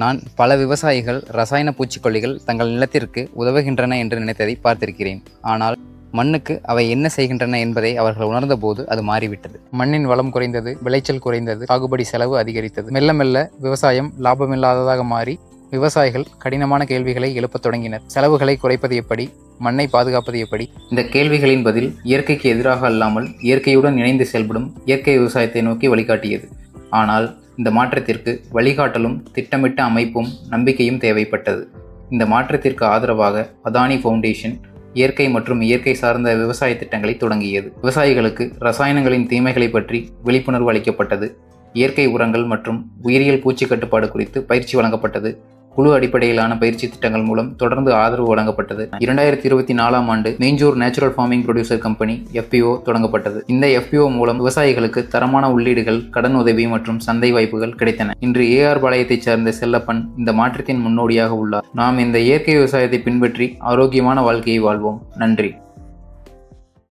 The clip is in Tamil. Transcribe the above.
நான் பல விவசாயிகள் ரசாயன பூச்சிக்கொல்லிகள் தங்கள் நிலத்திற்கு உதவுகின்றன என்று நினைத்ததை பார்த்திருக்கிறேன். ஆனால் மண்ணுக்கு அவை என்ன செய்கின்றன என்பதை அவர்கள் உணர்ந்தபோது அது மாறிவிட்டது. மண்ணின் வளம் குறைந்தது, விளைச்சல் குறைந்தது, சாகுபடி செலவு அதிகரித்தது. மெல்ல மெல்ல விவசாயம் லாபமில்லாததாக மாறி விவசாயிகள் கடினமான கேள்விகளை எழுப்பத் தொடங்கினர். செலவுகளை குறைப்பது எப்படி? மண்ணை பாதுகாப்பது எப்படி? இந்த கேள்விகளின் பதில் இயற்கைக்கு எதிராக அல்லாமல் இயற்கையுடன் இணைந்து செயல்படும் இயற்கை விவசாயத்தை நோக்கி வழிகாட்டியது. ஆனால் இந்த மாற்றத்திற்கு வழிகாட்டலும் திட்டமிட்ட அமைப்பும் நம்பிக்கையும் தேவைப்பட்டது. இந்த மாற்றத்திற்கு ஆதரவாக அதானி ஃபவுண்டேஷன் இயற்கை மற்றும் இயற்கை சார்ந்த விவசாய திட்டங்களை தொடங்கியது. விவசாயிகளுக்கு ரசாயனங்களின் தீமைகளை பற்றி விழிப்புணர்வு அளிக்கப்பட்டது. இயற்கை உரங்கள் மற்றும் உயிரியல் பூச்சி கட்டுப்பாடு குறித்து பயிற்சி வழங்கப்பட்டது. குழு அடிப்படையிலான பயிற்சி திட்டங்கள் மூலம் தொடர்ந்து ஆதரவு வழங்கப்பட்டது. 2024ஆம் ஆண்டு Meinjur natural farming producer company FPO தொடங்கப்பட்டது. இந்த FPO மூலம் விவசாயிகளுக்கு தரமான உள்ளீடுகள், கடன் உதவி மற்றும் சந்தை வாய்ப்புகள் கிடைத்தன. இன்று AR பாளையத்தைச் சேர்ந்த செல்லப்பன் இந்த மாற்றத்தின் முன்னோடியாக உள்ளார். நாம் இந்த இயற்கை விவசாயத்தை பின்பற்றி ஆரோக்கியமான வாழ்க்கையை வாழ்வோம். நன்றி.